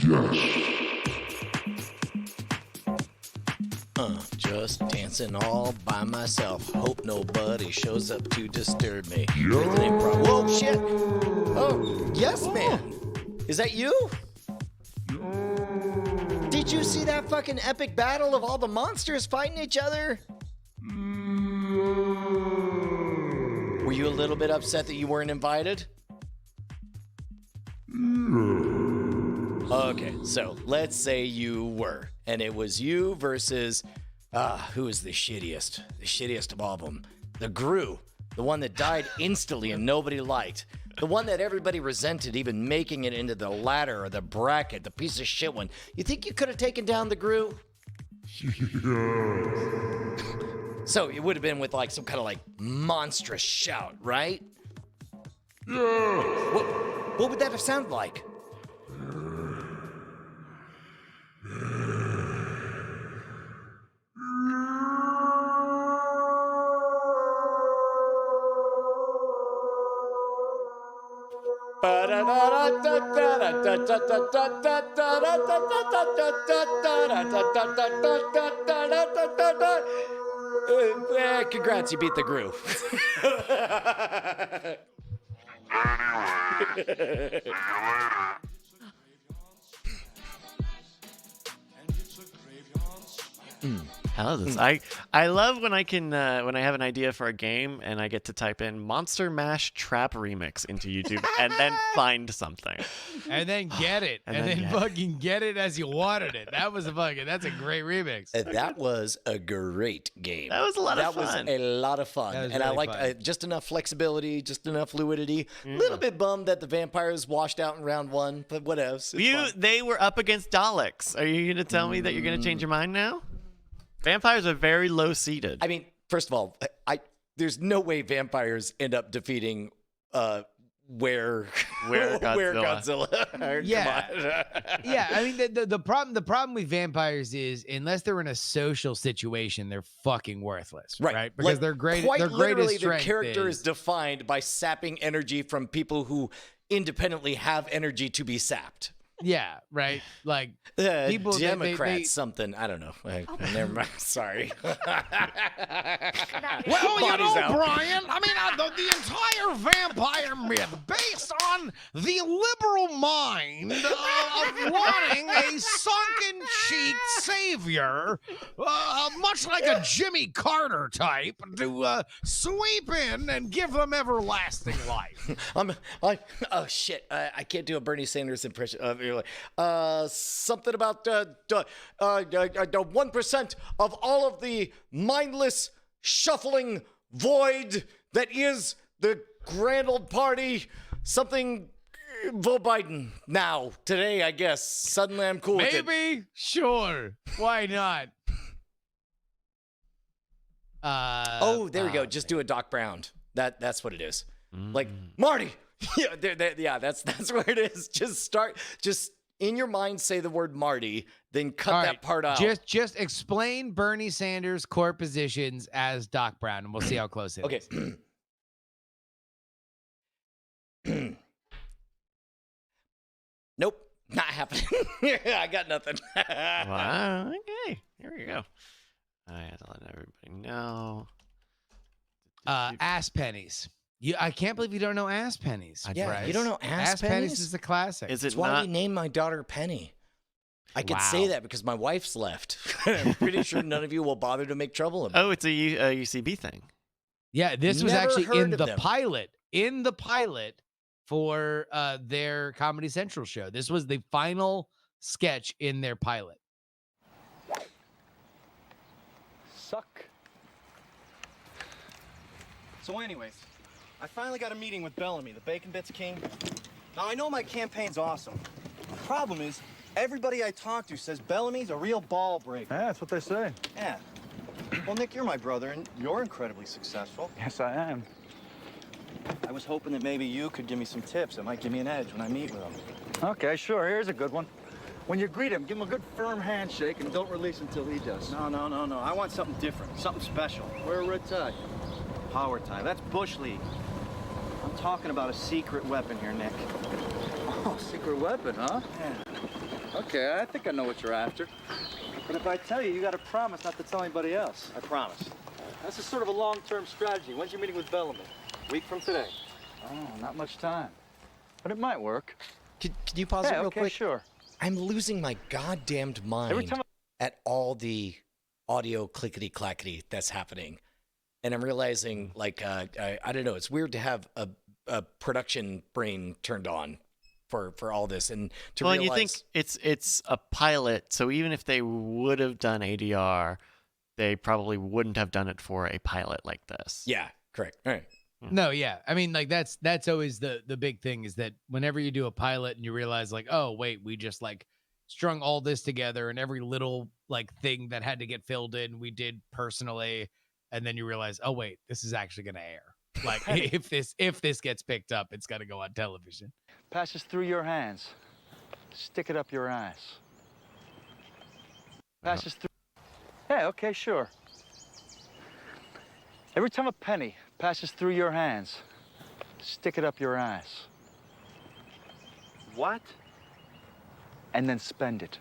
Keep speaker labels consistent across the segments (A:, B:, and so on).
A: yes.
B: Just dancing all by myself. Hope nobody shows up to disturb me.
A: Yeah.
B: Whoa, shit! Oh, yes, man. Is that you? Did you see that fucking epic battle of all the monsters fighting each other? Were you a little bit upset that you weren't invited? Okay, so let's say you were, and it was you versus, who is the shittiest? The shittiest of all of them. The Gru, the one that died instantly and nobody liked. The one that everybody resented even making it into the ladder or the bracket, the piece of shit one. You think you could have taken down the Gru? So it would have been with like some kind of like monstrous shout, right?
A: Yeah.
B: What would that have sounded like? Congrats, you beat the Gru.
A: Anyway, see you later.
C: I love this. I love when I can when I have an idea for a game and I get to type in Monster Mash Trap Remix into YouTube and then find something.
D: And then get it. and then fucking get it as you wanted it. That's a great remix.
B: That was a great game.
C: That was a lot of fun.
B: That was a lot of fun.
D: That was
B: And I
D: really
B: liked
D: fun.
B: just enough flexibility, just enough fluidity. A little bit bummed that the vampires washed out in round one, but what else?
C: They were up against Daleks. Are you going to tell me that you're going to change your mind now? Vampires are very low seated.
B: I mean, first of all, there's no way vampires end up defeating where Godzilla.
D: Yeah. Yeah, I mean the problem with vampires is unless they're in a social situation, they're fucking worthless. Right. Because
B: Like,
D: they're great.
B: Quite
D: Their
B: literally,
D: greatest
B: their
D: strength
B: character is defined by sapping energy from people who independently have energy to be sapped.
D: Yeah, right. Like people
B: Democrats,
D: they
B: something. I don't know. Never mind. Sorry.
E: Well,
B: Bodies out.
E: Brian, I mean, the entire vampire myth based on the liberal mind of wanting a sunken-cheeked savior, much like a Jimmy Carter type, to sweep in and give them everlasting life.
B: Oh shit! I can't do a Bernie Sanders impression. Something about 1% of all of the mindless shuffling void that is the grand old party. Something. Vote Biden now, today, I guess. Suddenly, I'm cool with it.
D: maybe, sure, why not?
B: There we go. Just do a Doc Brown. That's what it is. Like Marty. Yeah, that's where it is. Just in your mind, say the word Marty, then cut that part out.
D: Just explain Bernie Sanders' core positions as Doc Brown, and we'll see how close it is.
B: Okay. Nope, not happening. I got nothing.
C: Wow. Okay. Here we go. I had to let everybody know.
D: Ass pennies. I can't believe you don't know ass pennies.
B: Yeah,
D: Bryce.
B: you don't know ass pennies?
D: is a classic.
C: Is
B: That's
C: it
B: why
C: not?
B: we named my daughter Penny. I could say
D: Wow.
B: that because my wife's left. I'm pretty sure none of you will bother to make trouble about it.
C: Oh, it's a UCB thing.
D: Yeah, this was
B: Never
D: actually
B: heard
D: in
B: of
D: the
B: them.
D: pilot. In the pilot for their Comedy Central show. This was the final sketch in their pilot.
F: Suck. So anyways, I finally got a meeting with Bellamy, the Bacon Bits King. Now, I know my campaign's awesome. The problem is, everybody I talk to says Bellamy's a real ball breaker.
G: Yeah, that's what they say.
F: Yeah. Well, Nick, you're my brother, and you're incredibly successful.
G: Yes, I am.
F: I was hoping that maybe you could give me some tips that might give me an edge when I meet with him.
G: Okay, sure. Here's a good one. When you greet him, give him a good firm handshake and don't release until he does.
F: No. I want something different, something special.
G: Wear a red tie.
F: Power tie. That's Bush League. I'm talking about a secret weapon here, Nick.
G: Oh, secret weapon, huh?
F: Yeah.
G: Okay, I think I know what you're after. But if I tell you, you got to promise not to tell anybody else.
F: I promise.
G: That's a sort of a long-term strategy. When's your meeting with Bellamy?
F: A week from today.
G: Oh, not much time. But it might work.
B: Can you pause it
G: Yeah,
B: real
G: okay,
B: quick?
G: sure.
B: I'm losing my goddamned mind
G: time
B: at all the audio clickety-clackety that's happening. And I'm realizing, like, I don't know, it's weird to have a production brain turned on for all this. And to
C: Well,
B: realize...
C: and you think it's a pilot, so even if they would have done ADR, they probably wouldn't have done it for a pilot like this.
B: Yeah, correct. All right.
D: No, yeah. I mean, like that's always the big thing is that whenever you do a pilot and you realize like, oh wait, we just like strung all this together and every little like thing that had to get filled in, we did personally, and then you realize, oh wait, this is actually gonna air. Like if this gets picked up, it's gonna go on television.
G: passes through your hands. Stick it up your ass. Passes through. Yeah, okay, sure. Every time a penny passes through your hands, stick it up your ass.
F: What?
G: And then spend it.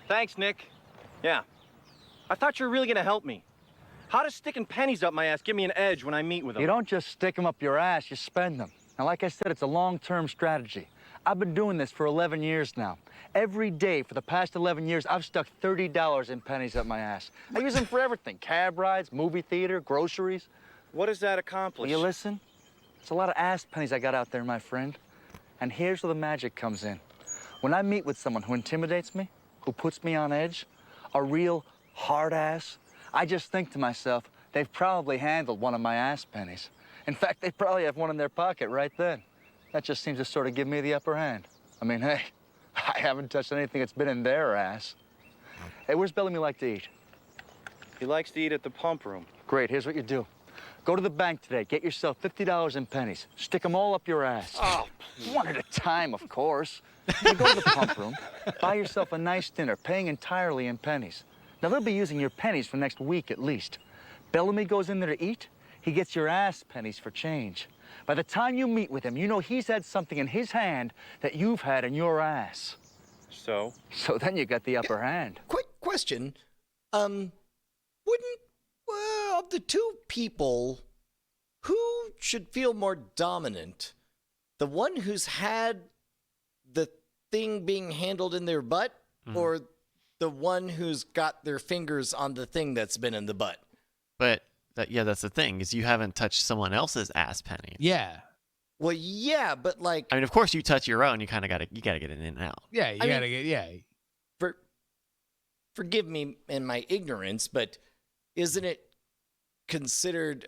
F: Thanks, Nick. Yeah. I thought you were really gonna help me. How does sticking pennies up my ass give me an edge when I meet with them?
G: You don't just stick them up your ass, you spend them. Now, like I said, it's a long-term strategy. I've been doing this for 11 years now. Every day for the past 11 years, I've stuck $30 in pennies up my ass. I use them for everything. Cab rides, movie theater, groceries.
F: What does that
G: Will
F: accomplish?
G: you listen? It's a lot of ass pennies I got out there, my friend. And here's where the magic comes in. When I meet with someone who intimidates me, who puts me on edge, a real hard ass, I just think to myself, they've probably handled one of my ass pennies. In fact, they probably have one in their pocket right then. That just seems to sort of give me the upper hand. I mean, hey, I haven't touched anything that's been in their ass. Hey, where's Bellamy like to eat?
F: He likes to eat at the pump room.
G: Great, here's what you do. Go to the bank today, get yourself $50 in pennies. Stick them all up your ass.
F: Oh,
G: one at a time, of course. You go to the pump room, buy yourself a nice dinner, paying entirely in pennies. Now, they'll be using your pennies for next week at least. Bellamy goes in there to eat, he gets your ass pennies for change. By the time you meet with him, you know he's had something in his hand that you've had in your ass.
F: So?
G: So then you got the upper hand.
B: Quick question. Wouldn't of the two people, who should feel more dominant? The one who's had the thing being handled in their butt, or the one who's got their fingers on the thing that's been in the butt?
C: But that's the thing, is you haven't touched someone else's ass penny.
D: Yeah.
B: Well, yeah, but like,
C: I mean, of course, you touch your own. You kind of gotta get it in and out.
D: Yeah, you
B: I
D: gotta
B: mean-
D: get yeah.
B: forgive me and my ignorance, but isn't it considered?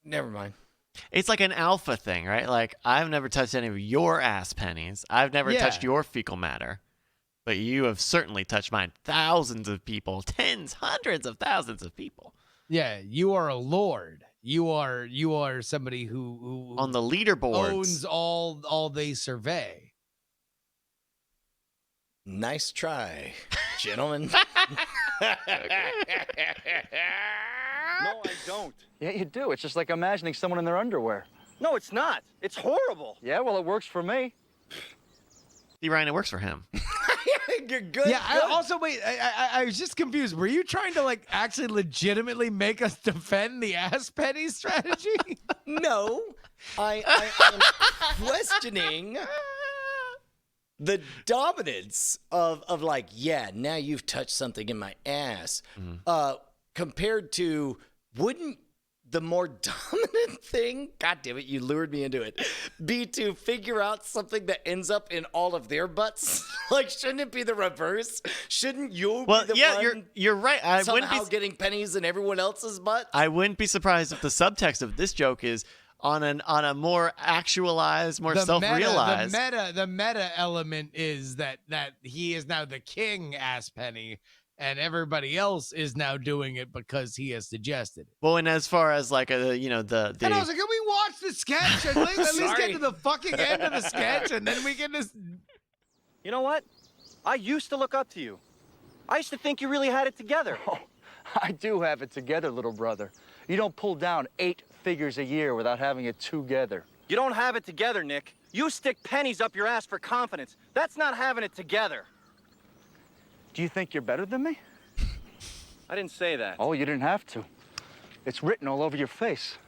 B: Never mind.
C: It's like an alpha thing, right? Like, I've never touched any of your ass pennies. I've never
D: Yeah.
C: touched your fecal matter. But you have certainly touched mine. Thousands of people, tens, hundreds of thousands of people.
D: Yeah, you are a lord. You are somebody who
C: On the leaderboards.
D: owns all they survey.
B: Nice try, gentlemen.
F: No, I don't.
G: Yeah, you do. It's just like imagining someone in their underwear.
F: No, it's not. It's horrible.
G: Yeah, well, it works for me.
C: See, Ryan, it works for him.
B: Good.
D: Yeah, I was just confused. Were you trying to like actually legitimately make us defend the ass penny strategy?
B: No, I am questioning the dominance of like, yeah, now you've touched something in my ass, compared to, wouldn't the more dominant thing, God damn it, you lured me into it, be to figure out something that ends up in all of their butts? Like, shouldn't it be the reverse? Shouldn't you
C: Well,
B: be the
C: yeah,
B: one
C: you're right. I wouldn't
B: somehow
C: be
B: getting pennies in everyone else's butt?
C: I wouldn't be surprised if the subtext of this joke is on a more actualized, more self-realized.
D: The meta element is that he is now the king ass penny, and everybody else is now doing it because he has suggested it.
C: Well, and as far as like the
D: And I was like, can we watch the sketch? At least get
B: Sorry.
D: to the fucking end of the sketch, and then we can just.
F: You know what? I used to look up to you. I used to think you really had it together.
G: Oh, I do have it together, little brother. You don't pull down figures a year without having it together.
F: You don't have it together, Nick. You stick pennies up your ass for confidence. That's not having it together.
G: Do you think you're better than me?
F: I didn't say that.
G: Oh, you didn't have to. It's written all over your face.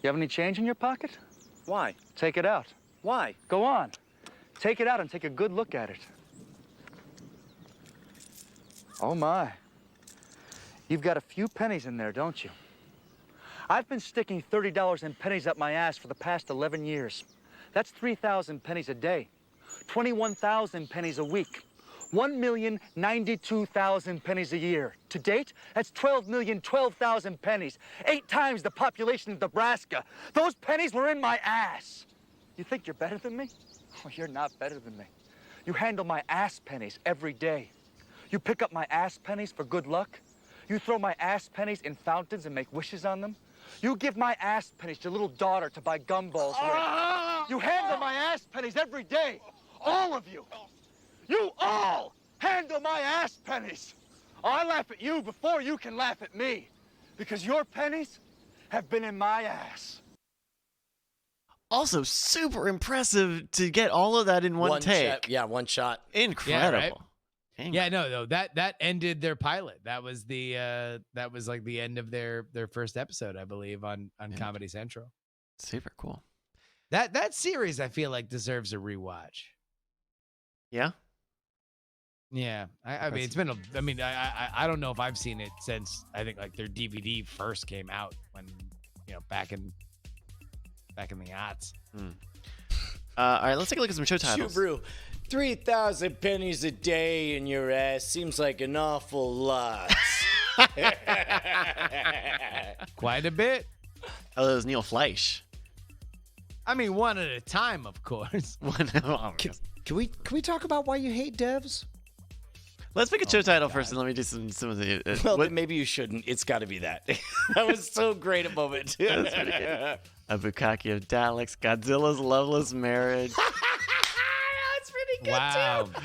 G: You have any change in your pocket?
F: Why?
G: Take it out.
F: Why?
G: Go on. Take it out and take a good look at it. Oh, my. You've got a few pennies in there, don't you? I've been sticking $30 in pennies up my ass for the past 11 years. That's 3,000 pennies a day. 21,000 pennies a week. 1,092,000 pennies a year. To date, that's 12,012,000 pennies. 8 times the population of Nebraska. Those pennies were in my ass. You think you're better than me? Oh, you're not better than me. You handle my ass pennies every day. You pick up my ass pennies for good luck. You throw my ass pennies in fountains and make wishes on them. You give my ass pennies to your little daughter to buy gumballs with. You handle my ass pennies every day. All of you. You all handle my ass pennies. I laugh at you before you can laugh at me. Because your pennies have been in my ass.
C: Also, super impressive to get all of that in one take.
B: Shot, yeah, one shot.
C: Incredible.
D: Yeah, no, that ended their pilot. That was like the end of their first episode, I believe, on Comedy Central.
C: Super cool.
D: That series, I feel like, deserves a rewatch.
C: Yeah.
D: Yeah, I mean, it's been I don't know if I've seen it since I think like their DVD first came out when back in the aughts.
C: All right, let's take a look at some show titles.
B: Subaru, 3,000 pennies a day in your ass seems like an awful lot.
D: Quite a bit.
C: Oh, that was Neal Flesh.
D: I mean, one at a time, of course.
B: Can we talk about why you hate devs?
C: Let's pick a show title first, and let me do some of the.
B: Well, then maybe you shouldn't. It's got to be that. That was so great a moment.
C: That's pretty good. A bukkake of Daleks, Godzilla's Loveless Marriage.
B: That's pretty good
D: Wow.
B: too.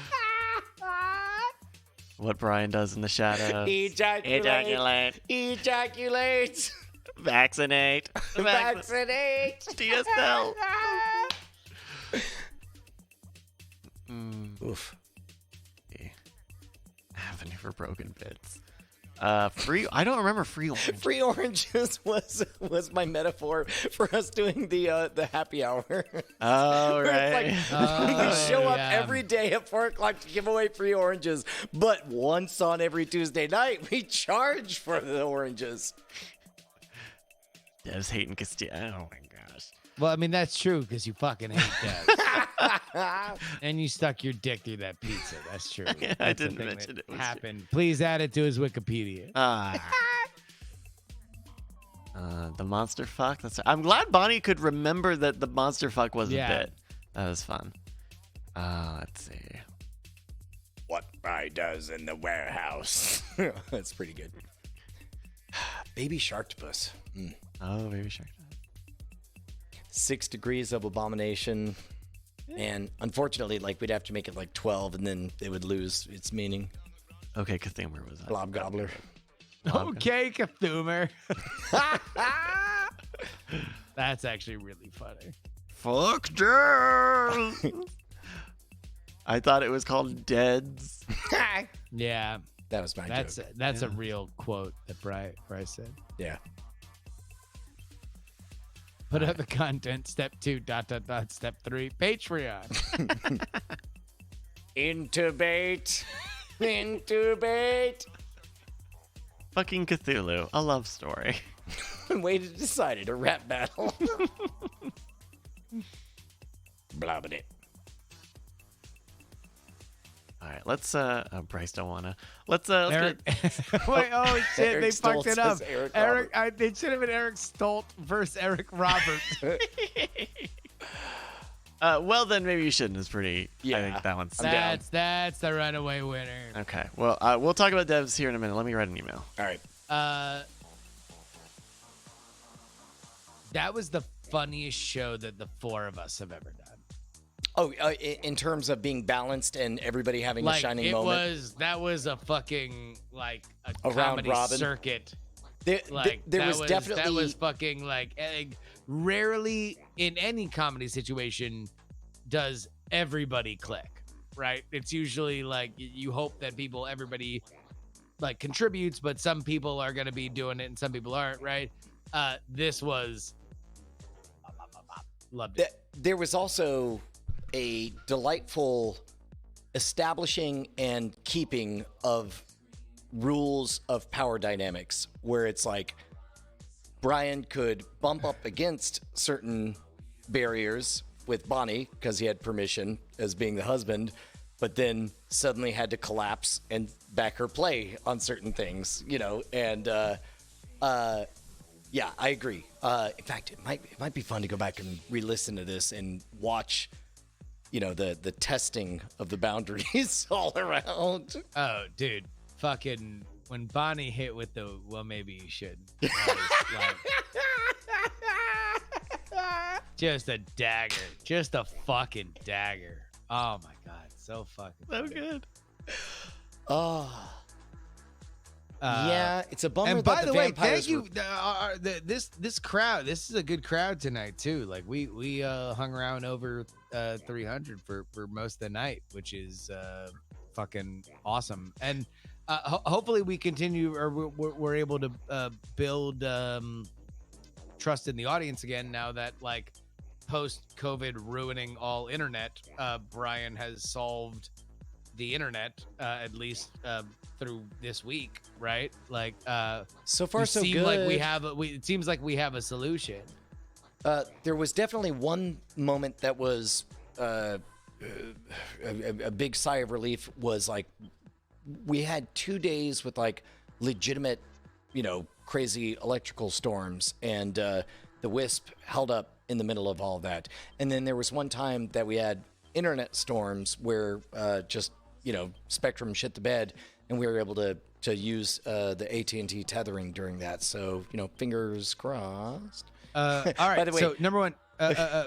C: What Brian Does in the Shadows.
B: Ejaculate. Ejaculate.
C: Vaccinate.
B: Vaccinate.
C: DSL.
B: Oof.
C: Avenue for Broken Bits. Free. I don't remember Free Orange.
B: Free oranges was my metaphor for us doing the happy hour.
C: Oh,
B: Where
C: right.
B: it's like, we show up
D: yeah.
B: every day at 4 o'clock to give away free oranges, but once on every Tuesday night, we charge for the oranges.
C: Dev's hating Castillo. Oh my gosh.
D: Well, I mean, that's true because you fucking hate that. And you stuck your dick through that pizza. That's true.
C: Yeah, I didn't mention it was true.
D: Happened. Please add it to his Wikipedia.
C: The monster fuck. I'm glad Bonnie could remember that the monster fuck was a bit. That was fun. Let's see.
B: What Bri does in the warehouse. That's pretty good. Baby Sharktopus.
C: Oh, Baby Shark.
B: 6 degrees of abomination. And unfortunately, like, we'd have to make it like 12 and then it would lose its meaning.
C: Okay, Cthulhu was that?
B: Blob Gobbler.
D: Okay, Cthulhu. That's actually really funny.
C: Fuck Deads. I thought it was called Deads.
D: Yeah.
B: That was my joke.
D: That's a real quote that Bryce said.
B: Yeah.
D: Put out the content. Step 2, ... Step 3, Patreon.
B: Intubate. Intubate.
C: Fucking Cthulhu. A love story.
B: Way to decide it. A rap battle. Blobbing it.
C: All right, let's Bryce don't wanna. Let's
D: Eric. Wait, oh shit,
B: Eric
D: they fucked
B: Stoltz
D: it up.
B: says Eric
D: They should have been Eric Stolt versus Eric Roberts.
C: well then maybe you shouldn't. It's pretty. I
B: Yeah.
C: think that one's.
D: That's the runaway winner.
C: Okay. Well, we'll talk about devs here in a minute. Let me write an email.
B: All right.
D: That was the funniest show that the 4 of us have ever done.
B: Oh, in terms of being balanced and everybody having a shining moment.
D: That was a fucking like a
B: A round
D: comedy
B: robin.
D: circuit
B: there was definitely
D: that was fucking like rarely in any comedy situation does everybody click, right? It's usually like you hope that everybody like contributes, but some people are gonna be doing it and some people aren't, right? This was loved it.
B: There was also a delightful establishing and keeping of rules of power dynamics where it's like Brian could bump up against certain barriers with Bonnie because he had permission as being the husband, but then suddenly had to collapse and back her play on certain things, and yeah, I agree. In fact, it might be fun to go back and re-listen to this and watch, the testing of the boundaries all around.
D: Oh, dude, fucking when Bonnie hit with the well, maybe you shouldn't. Just a dagger, just a fucking dagger. Oh my god, so fucking
C: So good.
B: Oh. Yeah, it's a bummer.
D: And by
B: that
D: the way,
B: vampires
D: thank you. This crowd. This is a good crowd tonight too. Like we hung around over 300 for most of the night, which is fucking awesome. And hopefully we continue, or we're able to build trust in the audience again. Now that like post-COVID ruining all internet, Brian has solved the internet at least through this week, right? Like
B: so far so good.
D: Like it seems like we have a solution.
B: There was definitely one moment that was a big sigh of relief. Was like we had 2 days with like legitimate, crazy electrical storms, and the Wisp held up in the middle of all that. And then there was one time that we had internet storms where just Spectrum shit the bed, and we were able to use the AT&T tethering during that. So fingers crossed.
D: All right.
B: By the way,
D: so number one,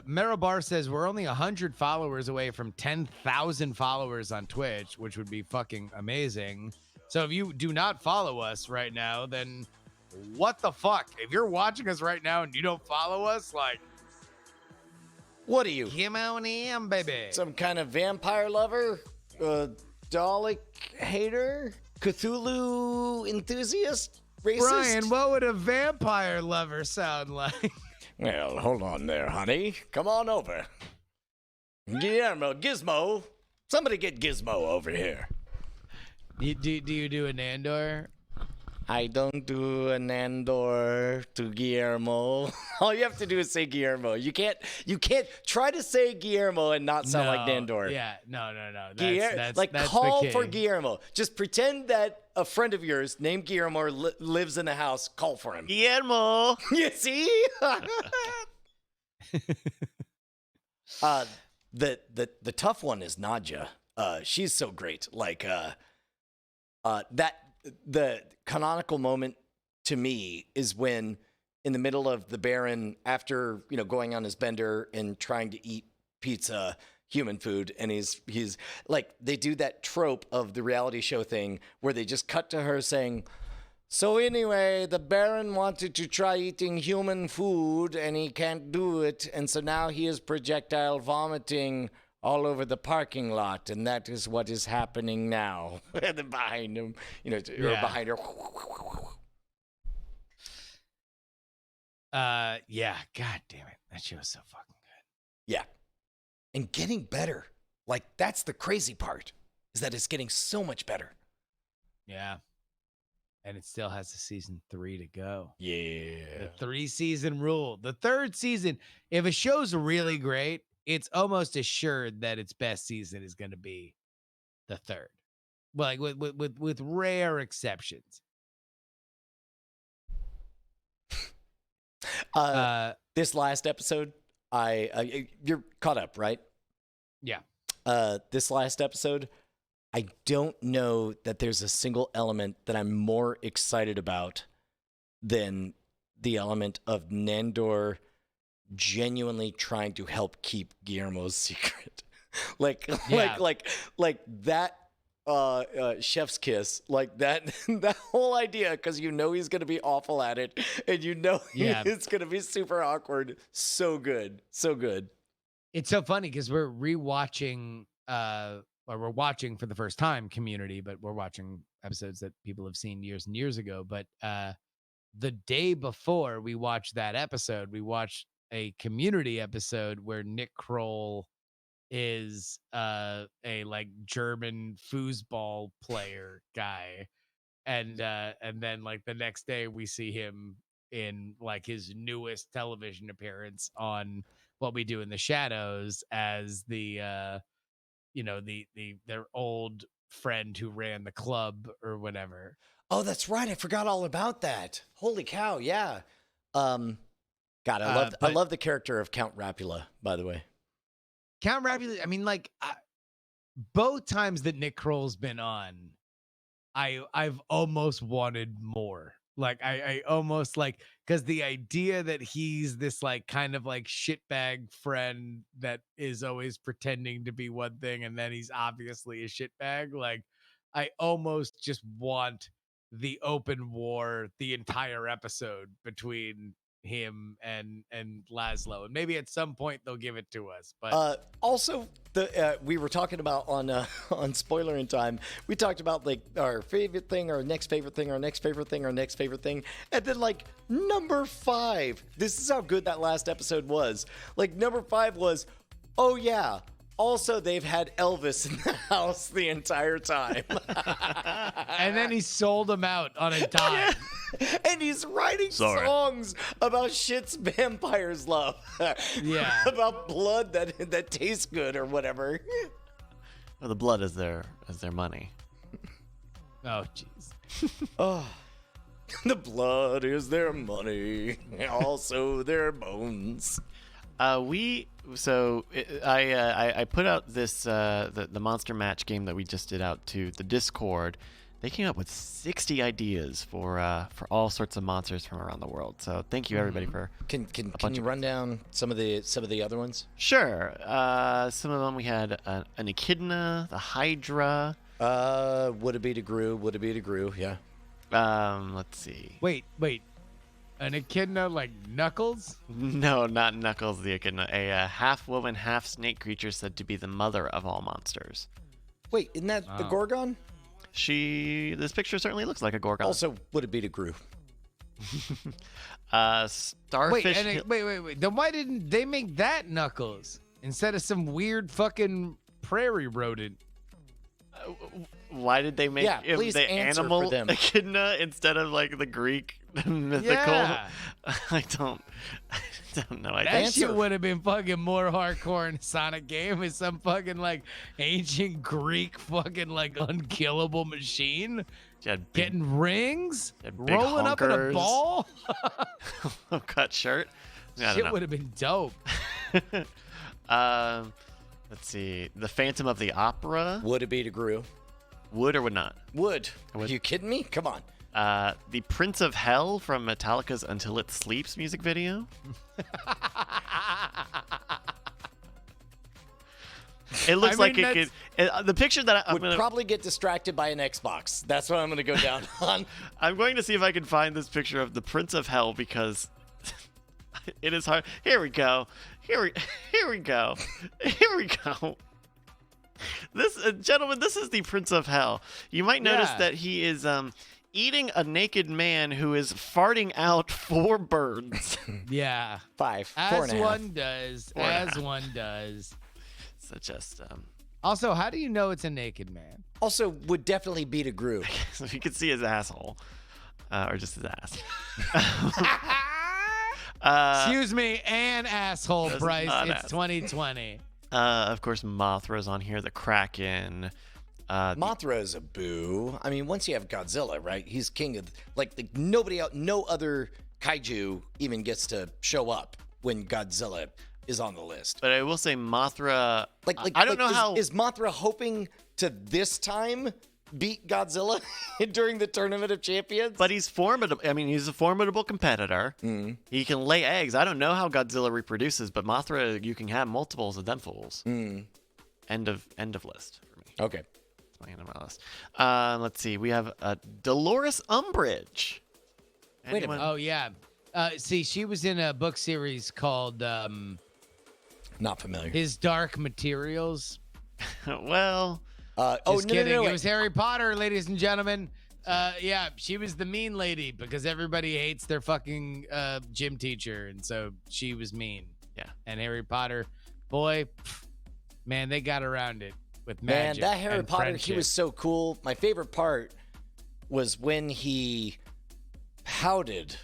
D: Mero Bar says we're only 100 followers away from 10,000 followers on Twitch, which would be fucking amazing. So if you do not follow us right now, then what the fuck? If you're watching us right now and you don't follow us, like,
B: what are you?
D: come on in, baby.
B: Some kind of vampire lover? Dalek hater? Cthulhu enthusiast? Racist?
D: Brian, what would a vampire lover sound like?
B: Well, hold on there, honey. Come on over. Guillermo, Gizmo. Somebody get Gizmo over here.
D: Do you do an Andor?
B: I don't do an Andor to Guillermo. All you have to do is say Guillermo. You can't try to say Guillermo and not sound like Nandor.
D: Yeah, no. That's
B: call
D: the
B: for
D: king.
B: Guillermo. Just pretend that a friend of yours named Guillermo lives in the house. Call for him.
C: Guillermo.
B: You see? The tough one is Nadja. She's so great. Like the canonical moment to me is when in the middle of the Baron, after going on his bender and trying to eat pizza, human food, and he's like, they do that trope of the reality show thing where they just cut to her saying, so anyway, the Baron wanted to try eating human food and he can't do it, and so now he is projectile vomiting all over the parking lot, and that is what is happening now. And then behind him, or behind her.
D: Yeah, god damn it. That shit was so fucking good.
B: Yeah. And getting better. Like, that's the crazy part, is that it's getting so much better.
D: Yeah. And it still has a season 3 to go.
B: Yeah.
D: The 3-season rule. The 3rd season, if a show's really great, it's almost assured that its best season is going to be the 3rd. Well, like with rare exceptions.
B: This last episode, you're caught up, right?
D: Yeah.
B: This last episode, I don't know that there's a single element that I'm more excited about than the element of Nandor genuinely trying to help keep Guillermo's secret. like that chef's kiss, like that that whole idea, because you know he's gonna be awful at it, and you know it's gonna be super awkward. So good, so good.
D: It's so funny because we're rewatching, or we're watching for the first time Community, but we're watching episodes that people have seen years and years ago. But the day before we watched that episode, we watched a Community episode where Nick Kroll is a like German foosball player guy, and then like the next day we see him in like his newest television appearance on What We Do in the Shadows as the their old friend who ran the club or whatever.
B: Oh, that's right. I forgot all about that. Holy cow! Yeah. God, I love the character of Count Rapula. By the way.
D: Count Rapula, I mean, like, both times that Nick Kroll's been on, I've almost wanted more. Like, I almost like, because the idea that he's this, like, kind of like shitbag friend that is always pretending to be one thing and then he's obviously a shitbag, like, I almost just want the open war, the entire episode between him and Laszlo, and maybe at some point they'll give it to us. But
B: also we were talking about on Spoiler in Time, we talked about like our favorite thing, our next favorite thing, our next favorite thing, our next favorite thing, and then like number 5, this is how good that last episode was. Like number 5 was, oh yeah, also they've had Elvis in the house the entire time.
D: and then he sold him out on a dime.
B: And he's writing songs about shits vampires love.
D: Yeah.
B: About blood that tastes good or whatever.
C: Well, the blood is their money.
D: Oh, jeez.
B: Oh, the blood is their money, also their bones.
C: I put out this the Monster Match game that we just did out to the Discord. They came up with 60 ideas for all sorts of monsters from around the world. So thank you everybody for.
B: Can you run down some of the other ones?
C: Sure. Some of them we had an echidna, the Hydra.
B: Would it be the Gru? Yeah.
C: Let's see.
D: Wait. An echidna like Knuckles?
C: No, not Knuckles the echidna. A half woman, half snake creature said to be the mother of all monsters.
B: Wait, isn't that the Gorgon?
C: This picture certainly looks like a Gorgon.
B: Also, would it be the Gru?
C: Starfish.
D: Wait. Then why didn't they make that Knuckles instead of some weird fucking prairie rodent?
C: Why did they make
B: please
C: the
B: answer
C: animal
B: for them.
C: echidna instead of like the Greek mythical?
D: Yeah.
C: I don't know.
D: That shit would have been fucking more hardcore in a Sonic game with some fucking like ancient Greek fucking like unkillable machine getting rings, rolling up in a ball.
C: Cut shirt.
D: Shit would have been dope.
C: Let's see. The Phantom of the Opera.
B: Would it be the Gru?
C: Would or would not?
B: Would. Are you kidding me? Come on.
C: The Prince of Hell from Metallica's Until It Sleeps music video. It looks like it could. The picture that I'm
B: would probably get distracted by an Xbox. That's what I'm going to go down on.
C: I'm going to see if I can find this picture of the Prince of Hell because it is hard. Here we go. Here we go. This gentlemen, this is the Prince of Hell. You might notice that he is eating a naked man who is farting out 4 birds.
D: Yeah.
B: 5. 4
D: As
B: and a half.
D: one does. As one does.
C: So just
D: Also, how do you know it's a naked man?
B: Also, would definitely be the Gru.
C: so you can see his asshole, or just his ass.
D: Excuse me, an asshole,
C: That's
D: Bryce.
C: not
D: It's 2020.
C: Of course, Mothra's on here. The Kraken.
B: Mothra is a boo. I mean, once you have Godzilla, right? He's king of nobody else. No other kaiju even gets to show up when Godzilla is on the list.
C: But I will say Mothra. I don't know how
B: is Mothra hoping to this time beat Godzilla during the Tournament of Champions?
C: But he's formidable. I mean, he's a formidable competitor.
B: Mm.
C: He can lay eggs. I don't know how Godzilla reproduces, but Mothra, you can have multiples of them fools.
B: Mm.
C: End of list for me.
B: Okay.
C: explain about us. Let's see. We have Dolores Umbridge.
B: Wait a
C: Anyone-
B: minute.
D: Oh yeah. See, she was in a book series called
B: Not familiar.
D: His Dark Materials.
C: Well,
D: Just kidding.
B: No,
D: It was Harry Potter, ladies and gentlemen. Yeah, she was the mean lady because everybody hates their fucking gym teacher, and so she was mean.
C: Yeah.
D: And Harry Potter, boy, man, they got around it with
B: Man,
D: magic.
B: that Harry
D: and
B: Potter, he
D: friendship.
B: was so cool. My favorite part was when he pouted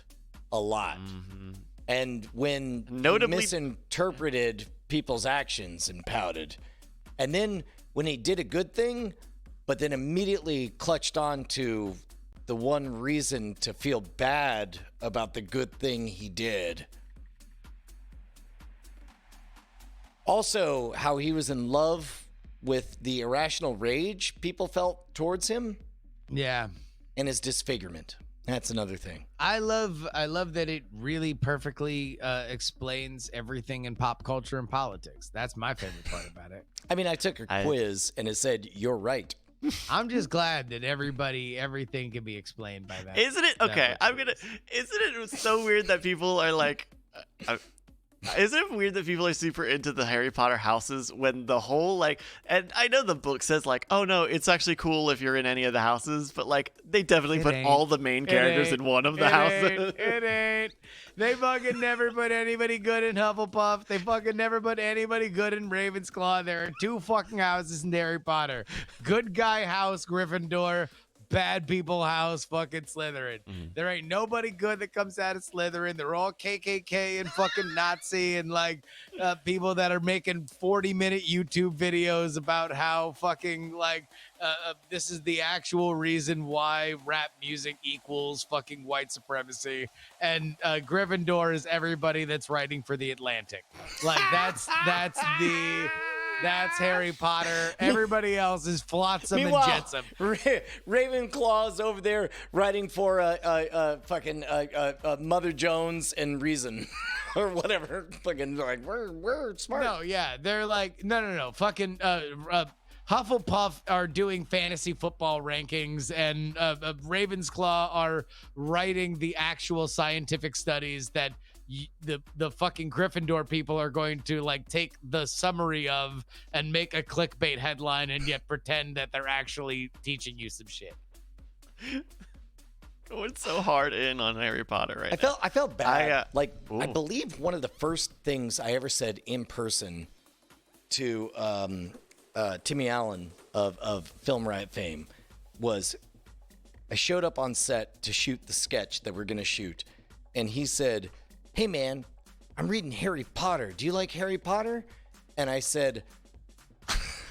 B: a lot. And when
C: Notably-
B: he misinterpreted people's actions and pouted. And then when he did a good thing, but then immediately clutched on to the one reason to feel bad about the good thing he did. Also, how he was in love with the irrational rage people felt towards him
D: Yeah.
B: and his disfigurement. That's another thing.
D: I love that it really perfectly explains everything in pop culture and politics. That's my favorite part about it.
B: I mean, I took a quiz and it said, "You're right."
D: I'm just glad that everything can be explained by that.
C: isn't it
D: that
C: okay?
D: much
C: I'm gonna.
D: quiz.
C: Isn't it so weird that people are like? Isn't it weird that people are super into the Harry Potter houses when the whole like, and I know the book says like, oh no, it's actually cool if you're in any of the houses, but like they definitely
D: It
C: put
D: ain't.
C: all the main characters in one of the houses.
D: It ain't. They fucking never put anybody good in Hufflepuff. They fucking never put anybody good in Ravensclaw. There are two fucking houses in Harry Potter. Good guy house, Gryffindor. Bad people house, fucking Slytherin. There ain't nobody good that comes out of Slytherin. They're all KKK and fucking Nazi and like people that are making 40-minute YouTube videos about how fucking like this is the actual reason why rap music equals fucking white supremacy. And Gryffindor is everybody that's writing for the Atlantic. Like that's Harry Potter. Everybody else is Flotsam and
B: Meanwhile,
D: Jetsam.
B: Ravenclaw's over there writing for fucking Mother Jones and Reason or whatever. Fucking like we're smart.
D: No, yeah, they're like no. Fucking Hufflepuff are doing fantasy football rankings, and Ravensclaw are writing the actual scientific studies that the fucking Gryffindor people are going to like take the summary of and make a clickbait headline and yet pretend that they're actually teaching you some shit.
C: Going so hard in on Harry Potter right now.
B: I felt bad. I
C: Ooh.
B: believe one of the first things I ever said in person to Timmy Allen of Film Riot fame was I showed up on set to shoot the sketch that we're going to shoot. And he said, "Hey man, I'm reading Harry Potter. Do you like Harry Potter?" And I said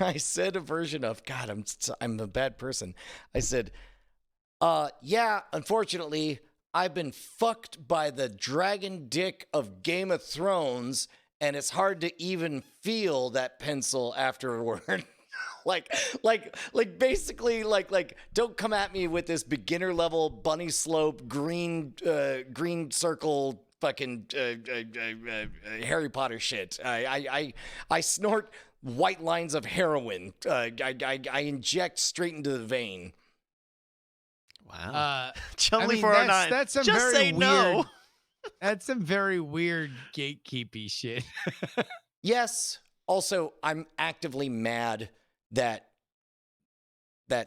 B: a version of, God, I'm a bad person. I said, yeah, unfortunately, I've been fucked by the dragon dick of Game of Thrones, and it's hard to even feel that pencil afterward. like basically don't come at me with this beginner level bunny slope green circle fucking Harry Potter shit. I snort white lines of heroin. I inject straight into the vein.
C: Wow.
D: I
C: Chumley
D: mean,
C: 409.
D: that's some
C: Just
D: very
C: say no.
D: weird- That's some very weird gatekeepy shit.
B: Yes. Also, I'm actively mad that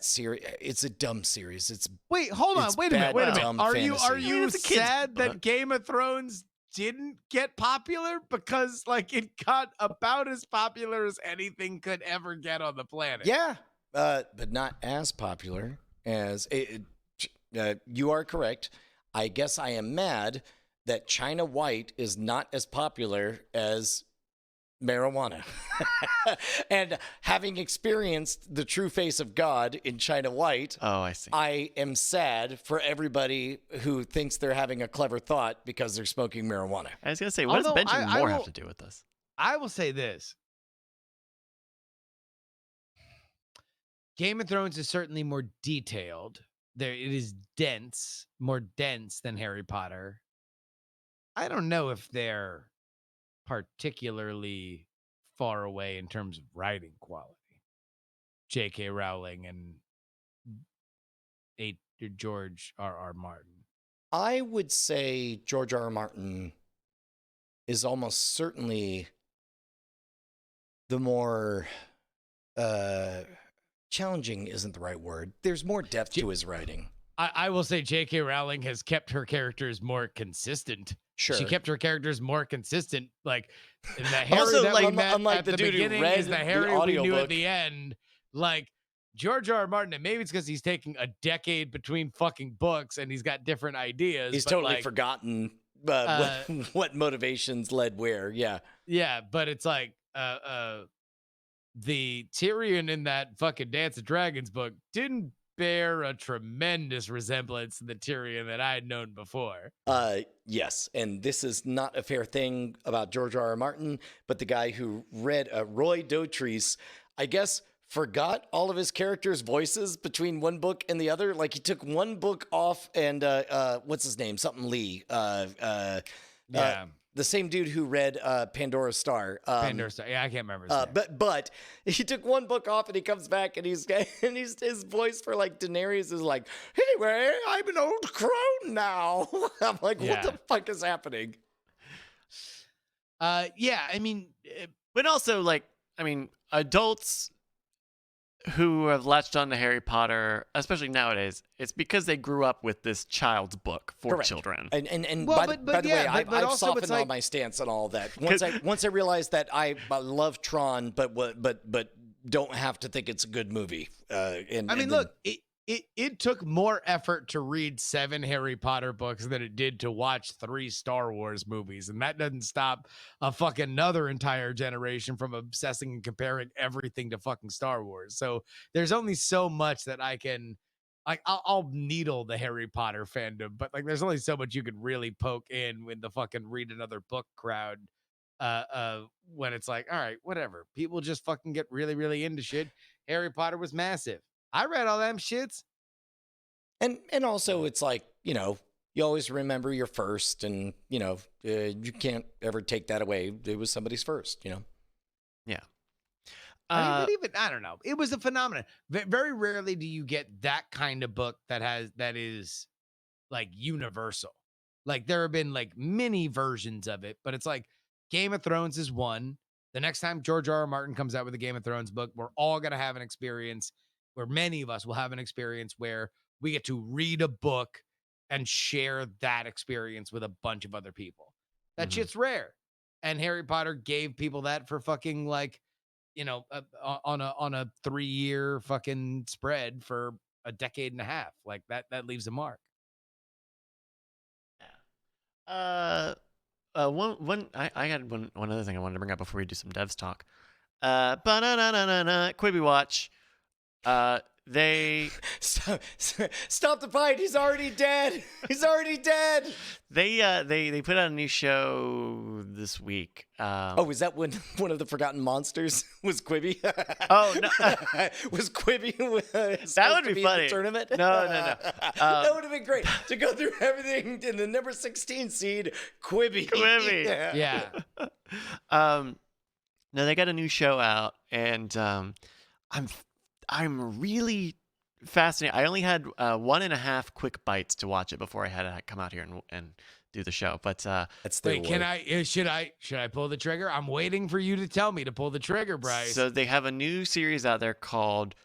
B: series. It's a dumb series. It's
D: Wait, hold on.
B: It's
D: Wait a minute.
B: bad,
D: Wait a minute.
B: dumb
D: Are
B: fantasy.
D: you
C: It's a kid's
D: sad
C: book.
D: that Game of Thrones didn't get popular? Because like it got about as popular as anything could ever get on the planet.
B: yeah, but not as popular as it. You are correct. I guess I am mad that China White is not as popular as marijuana. And having experienced the true face of God in China White,
C: Oh, I see.
B: I am sad for everybody who thinks they're having a clever thought because they're smoking marijuana.
C: I was gonna say, what does
D: Although
C: Benjamin
D: I
C: Moore
D: will-
C: have to do with this?
D: I will say this. Game of Thrones is certainly more detailed. It is dense, more dense than Harry Potter. I don't know if they're particularly far away in terms of writing quality. J.K. Rowling and George R.R. Martin?
B: I would say George R.R. Martin is almost certainly the more challenging isn't the right word. There's more depth to his writing.
D: I will say J.K. Rowling has kept her characters more consistent.
B: Sure.
D: She kept her characters more consistent. Like in the Harry
B: Also,
D: that
B: like,
D: we met
B: unlike
D: at
B: the
D: the
B: dude who
D: beginning
B: read
D: is the
B: the
D: Harry we knew
B: audiobook.
D: at the end. Like George R. R. Martin, and maybe it's because he's taking a decade between fucking books and he's got different ideas.
B: He's
D: but
B: totally
D: like,
B: forgotten what motivations led where. Yeah.
D: Yeah, but it's like the Tyrion in that fucking Dance of Dragons book didn't bear a tremendous resemblance to the Tyrion that I had known before.
B: Yes, and this is not a fair thing about George R. R. Martin, but the guy who read Roy Dotrice, I guess, forgot all of his characters' voices between one book and the other. Like he took one book off and what's his name? Something Lee.
D: Yeah.
B: The same dude who read Pandora's Star.
D: Pandora's Star. Yeah, I can't remember his name.
B: But he took one book off and he comes back and he's his voice for like Daenerys is like, anyway, I'm an old crone now. I'm like, what the fuck is happening?
D: Yeah, I mean,
C: But also, like, I mean, adults who have latched on to Harry Potter, especially nowadays, it's because they grew up with this child's book for
B: Correct.
C: children.
B: And
D: Well,
B: by
D: but
B: the
D: yeah,
B: way,
D: but
B: I've
D: also
B: softened
D: it's like-
B: on my stance on all that. Once I realized that I love Tron, but don't have to think it's a good movie.
D: Look, it took more effort to read 7 Harry Potter books than it did to watch 3 Star Wars movies. And that doesn't stop a fucking another entire generation from obsessing and comparing everything to fucking Star Wars. So there's only so much that I can, like, I'll needle the Harry Potter fandom, but like, there's only so much you could really poke in with the fucking read another book crowd. When it's like, all right, whatever. People just fucking get really, really into shit. Harry Potter was massive. I read all them shits.
B: And also it's like, you know, you always remember your first and, you know, you can't ever take that away. It was somebody's first, you know?
C: Yeah.
D: I mean, but even, I don't know. It was a phenomenon. Very rarely do you get that kind of book that is like universal. Like there have been like many versions of it, but it's like Game of Thrones is one. The next time George R. R. Martin comes out with a Game of Thrones book, we're all going to have an experience where many of us will have an experience where we get to read a book and share that experience with a bunch of other people. That shit's rare. And Harry Potter gave people that for fucking like, you know, on a 3-year fucking spread for a decade and a half. Like that leaves a mark.
C: I got one other thing I wanted to bring up before we do some devs talk. Quibi Watch. They
B: Stop the fight. He's already dead. He's already dead.
C: they put out a new show this week.
B: Is that when one of the forgotten monsters was Quibi?
C: Oh no,
B: was Quibi?
C: that would be funny.
B: In the tournament?
C: No.
B: That would have been great to go through everything in the number 16 seed. Quibi.
D: Yeah.
C: No, they got a new show out, and I'm really fascinated. I only had 1.5 quick bites to watch it before I had to come out here and do the show. But
B: That's their
D: Wait, should I pull the trigger? I'm waiting for you to tell me to pull the trigger, Bryce.
C: So they have a new series out there called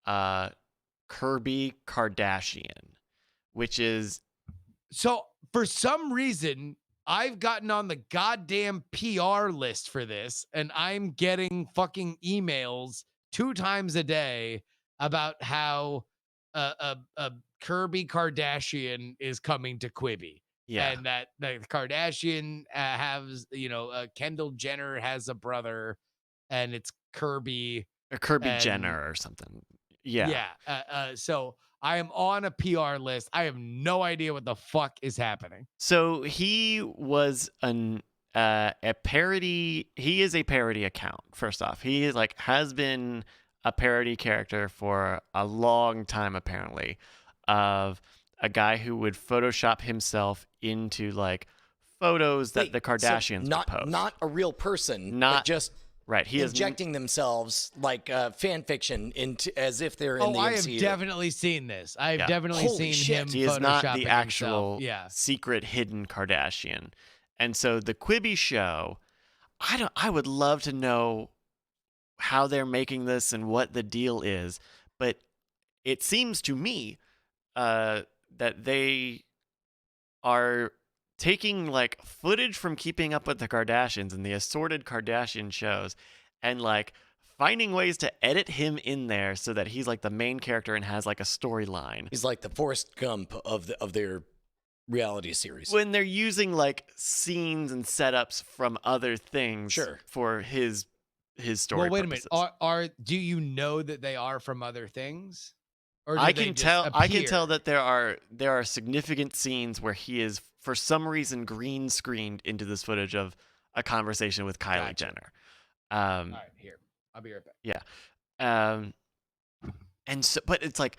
C: Kirby Kardashian, which is
D: So for some reason, I've gotten on the goddamn PR list for this, and I'm getting fucking emails 2 times a day about how Kirby Kardashian is coming to Quibi.
C: yeah.
D: And that the Kardashian has, you know, Kendall Jenner has a brother, and it's Kirby.
C: Or Kirby
D: and-
C: Jenner or something. Yeah.
D: So I am on a PR list. I have no idea what the fuck is happening.
C: So he was a parody. He is a parody account. First off, he is has been a parody character for a long time, apparently, of a guy who would Photoshop himself into like photos that
B: Wait,
C: the Kardashians
B: so
C: would post.
B: not a real person,
C: Not-
B: but just
C: Right. He is
B: injecting themselves like fan fiction into as if they're in the
D: I have
B: MCU.
D: definitely seen this. I've
C: Yeah.
D: definitely
B: Holy
D: seen
B: shit.
D: him.
C: He is not
D: photoshopping
C: the actual
D: himself. Yeah.
C: secret hidden Kardashian. And so the Quibi show, I would love to know how they're making this and what the deal is, but it seems to me that they are taking like footage from Keeping Up with the Kardashians and the assorted Kardashian shows and like finding ways to edit him in there so that he's like the main character and has like a storyline.
B: He's like the Forrest Gump of their reality series.
C: When they're using like scenes and setups from other things
B: Sure.
C: for his story.
D: Well, wait
C: purposes.
D: a minute. Are do you know that they are from other things? Or do
C: I
D: they
C: can
D: just
C: tell. I can
D: appear?
C: tell that there are significant scenes where he is, for some reason, green screened into this footage of a conversation with Kylie
D: Gotcha.
C: Jenner.
D: All right, here. I'll be right back.
C: Yeah. And so, but it's like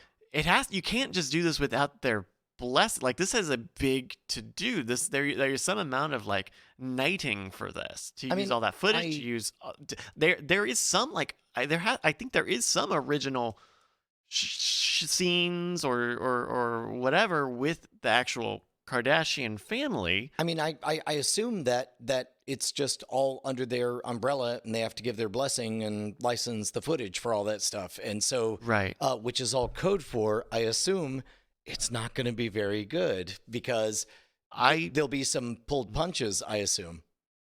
C: you can't just do this without their bless. Like this has a big to do. There's some amount of like knighting for this to use all that footage. To use there is some like I think there is some original scenes or whatever with the actual Kardashian family.
B: I mean, I assume that it's just all under their umbrella and they have to give their blessing and license the footage for all that stuff. And so,
C: Right.
B: Which is all code for, I assume it's not going to be very good because there'll be some pulled punches, I assume.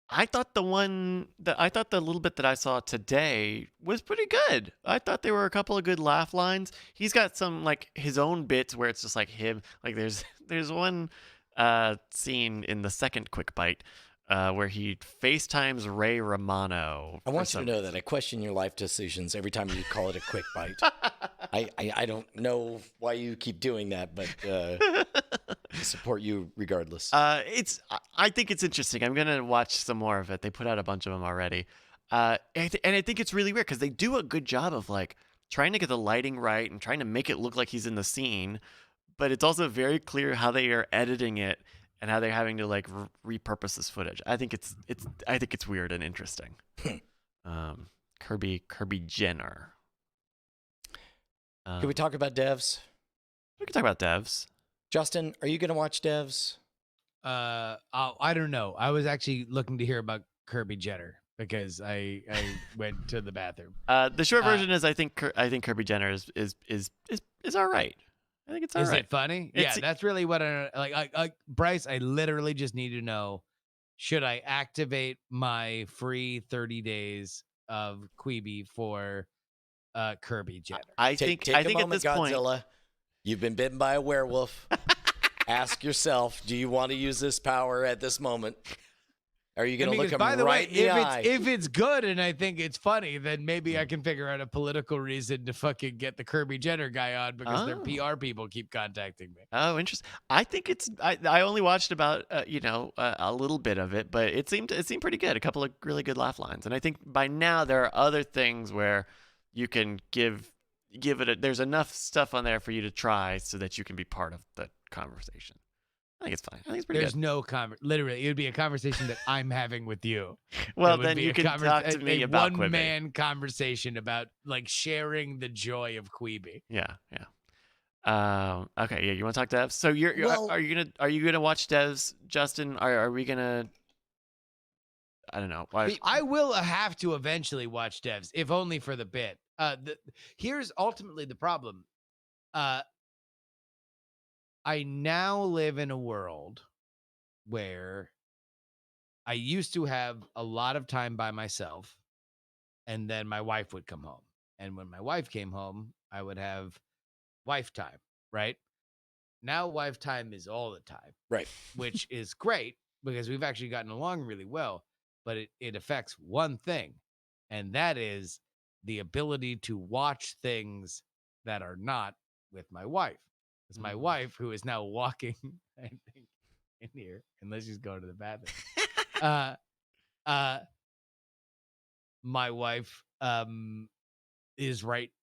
C: I thought the little bit that I saw today was pretty good. I thought there were a couple of good laugh lines. He's got some like his own bits where it's just like him. Like there's one scene in the second Quick Bite where he FaceTimes Ray Romano.
B: I want you to know that I question your life decisions every time you call it a quick bite. I don't know why you keep doing that, but I support you regardless.
C: I think it's interesting. I'm gonna watch some more of it. They put out a bunch of them already, and I think it's really weird because they do a good job of like trying to get the lighting right and trying to make it look like he's in the scene, but it's also very clear how they are editing it and how they're having to like repurpose this footage. I think it's weird and interesting. Kirby Jenner.
B: Can we talk about devs?
C: We can talk about devs.
B: Justin, are you going to watch devs?
D: I don't know. I was actually looking to hear about Kirby Jenner because I went to the bathroom.
C: The short version is I think Kirby Jenner is all right. I think it's all
D: Is
C: right.
D: it funny?
C: It's-
D: Yeah, that's really what I like. Bryce, I literally just need to know: should I activate my free 30 days of Quibi for Kirby Jenner?
C: I
B: Take
C: think
B: a
C: at
B: moment,
C: this point,
B: Godzilla. You've been bitten by a werewolf. Ask yourself, do you want to use this power at this moment? Are you going to look him
D: by the
B: right
D: way,
B: in the eye?
D: if it's good and I think it's funny, then maybe I can figure out a political reason to fucking get the Kirby Jenner guy on because their PR people keep contacting me.
C: Oh, interesting. I think it's. I only watched about a little bit of it, but it seemed pretty good. A couple of really good laugh lines, and I think by now there are other things where you can give it. There's enough stuff on there for you to try so that you can be part of the conversation. I think it's fine. I think it's pretty
D: There's
C: good.
D: no literally, it would be a conversation that I'm having with you.
C: Well,
D: It would
C: then
D: be
C: you
D: a
C: can talk to me about Quibi.
D: one-man conversation about like sharing the joy of Quibi.
C: Yeah. Okay. Yeah. You want to talk devs? So
B: Well-
C: are you gonna watch devs, Justin? Are we gonna? I don't know.
D: I will have to eventually watch devs, if only for the bit. Here's ultimately the problem. I now live in a world where I used to have a lot of time by myself, and then my wife would come home. And when my wife came home, I would have wife time, right? Now wife time is all the time,
B: Right.
D: which is great because we've actually gotten along really well, but it affects one thing, and that is the ability to watch things that are not with my wife. Because my wife, who is now walking, I think, in here, unless she's going to the bathroom. My wife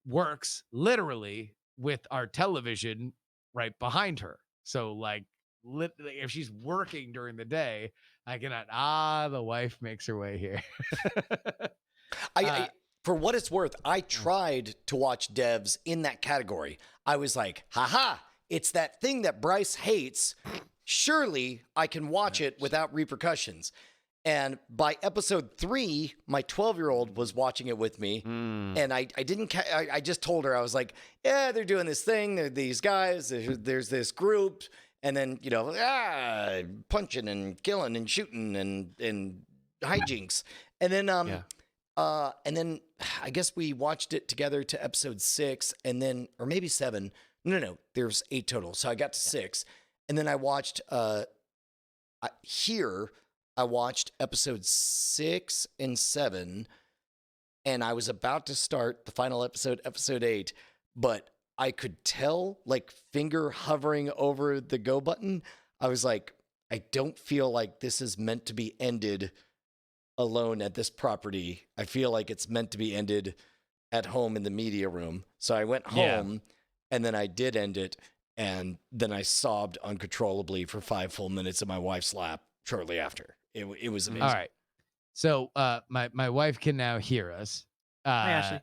D: works literally with our television right behind her. So like if she's working during the day, I cannot. The wife makes her way here.
B: what it's worth, I tried to watch Devs in that category. I was like, haha, it's that thing that Bryce hates. Surely I can watch it without repercussions. And by episode 3, my 12-year-old was watching it with me. And I didn't, I just told her, I was like, yeah, they're doing this thing. They're these guys, there's this group. And then, punching and killing and shooting and hijinks. And then, I guess we watched it together to episode 6 and then, or maybe 7. No, there's 8 total. So I got to 6. And then I watched, I watched episode 6 and 7, and I was about to start the final episode, episode 8, but I could tell, like, finger hovering over the go button. I was like, I don't feel like this is meant to be ended alone at this property. I feel like it's meant to be ended at home in the media room. So I went home, and then I did end it, and then I sobbed uncontrollably for 5 full minutes in my wife's lap shortly after. It was amazing.
D: All right. So my wife can now hear us.
C: Hi, Ashley.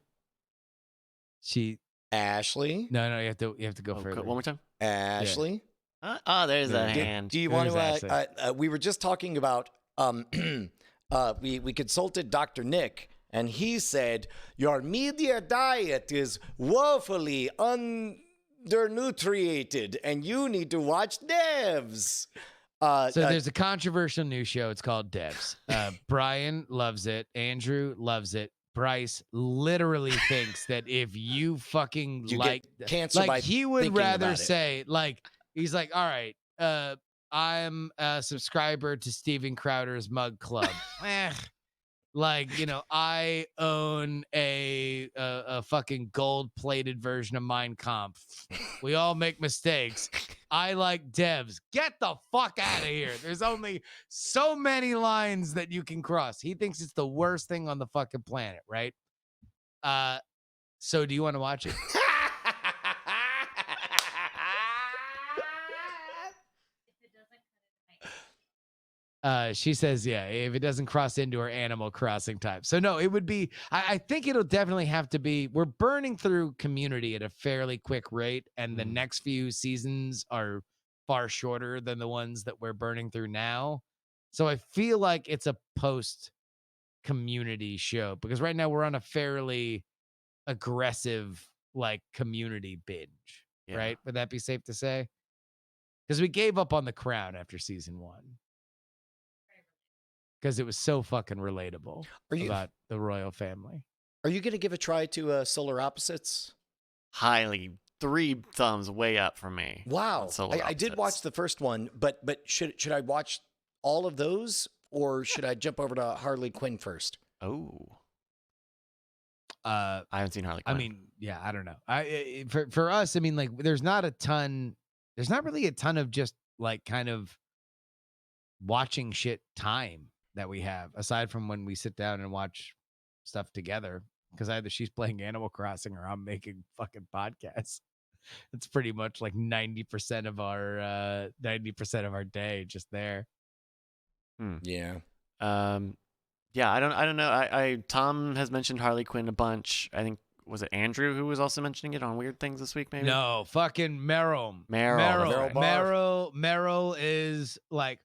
B: Ashley?
D: No, you have to go further.
C: One more time.
B: Ashley?
C: There's a hand.
B: Do you want
D: There's
B: to, we were just talking about, we consulted Dr. Nick, and he said, your media diet is woefully undernutriated, and you need to watch Devs.
D: So there's a controversial new show. It's called Devs. Brian loves it. Andrew loves it. Bryce literally thinks that if you fucking
B: You
D: like
B: get cancer by
D: he would
B: thinking
D: rather
B: about it.
D: say, like, he's like, all right, I'm a subscriber to Steven Crowder's Mug Club. I own a fucking gold-plated version of Mein Kampf. We all make mistakes. I like Devs. Get the fuck out of here. There's only so many lines that you can cross. He thinks it's the worst thing on the fucking planet, right? So do you want to watch it? She says, yeah, if it doesn't cross into her Animal Crossing type. So no, it would be, I think it'll definitely have to be, we're burning through Community at a fairly quick rate, and the next few seasons are far shorter than the ones that we're burning through now. So I feel like it's a post-Community show, because right now we're on a fairly aggressive, like, Community binge, right? Would that be safe to say? Because we gave up on The Crown after season 1. Because it was so fucking relatable about the royal family.
B: Are you going to give a try to Solar Opposites?
C: Highly. 3 thumbs way up for me.
B: Wow.
C: Solar
B: I did
C: Opposites.
B: watch the first one, but should I watch all of those, or should I jump over to Harley Quinn first?
C: Oh. I haven't seen Harley Quinn.
D: I mean, yeah, I don't know. For us, I mean, like, there's not really a ton of just, like, kind of watching shit time that we have, aside from when we sit down and watch stuff together, because either she's playing Animal Crossing or I'm making fucking podcasts. It's pretty much like 90% of our day just there.
B: Yeah.
C: Yeah, I don't know. Tom has mentioned Harley Quinn a bunch. I think, was it Andrew who was also mentioning it on Weird Things this week, maybe?
D: No, fucking Meryl.
C: Meryl.
D: Meryl is like,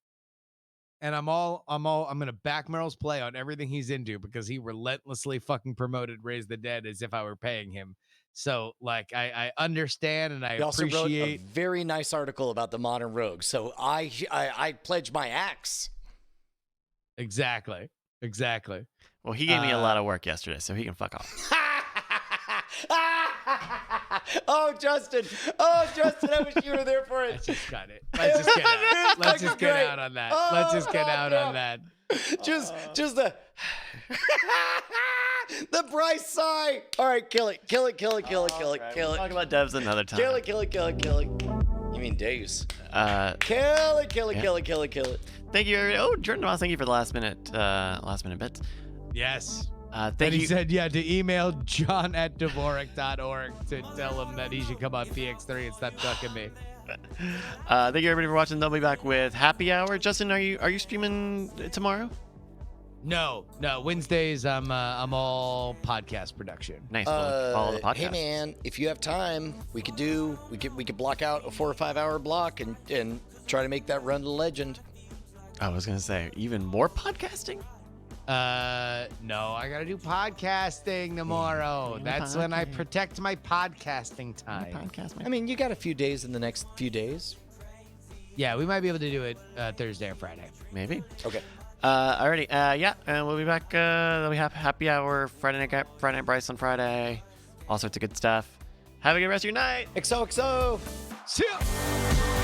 D: and I'm gonna back Meryl's play on everything he's into, because he relentlessly fucking promoted Raise the Dead as if I were paying him. So, like, I understand, and I
B: He also wrote a
D: appreciate.
B: very nice article about the modern rogue. So I pledge my axe.
D: Exactly.
C: Well, he gave me a lot of work yesterday, so he can fuck off.
B: Oh, Justin, I wish you were there for it.
D: Let's just cut it. Let's just get out. Let's just get
B: great.
D: out on that.
B: Oh,
D: Let's just get
B: God,
D: out
B: no.
D: on that.
B: Just the the Bryce sigh. All right, kill it.
C: We'll talk about devs another time.
B: Kill it. You mean Deus? Kill it.
C: Thank you. Oh, Jordan Moss, thank you for the last minute bits.
D: Yes.
C: Thank
D: And
C: you.
D: he said, yeah, to email john@dvorak.org to tell him that he should come on PX3 and stop ducking me.
C: Thank you everybody for watching. They'll be back with Happy Hour. Justin, are you streaming tomorrow?
D: No. Wednesdays I'm all podcast production.
C: Nice. We'll follow the podcast.
B: Hey man, if you have time, we could block out a 4 or 5 hour block and try to make that run to legend.
C: I was gonna say even more podcasting.
D: No, I gotta do podcasting tomorrow. That's when I protect my podcasting time.
B: I mean, you got a few days in the next few days.
D: Yeah, we might be able to do it Thursday or Friday.
C: Maybe.
B: Okay.
C: Alrighty. Yeah, and we'll be back. Then we have happy hour Friday night Bryce on Friday. All sorts of good stuff. Have a good rest of your night.
B: XOXO.
D: See ya.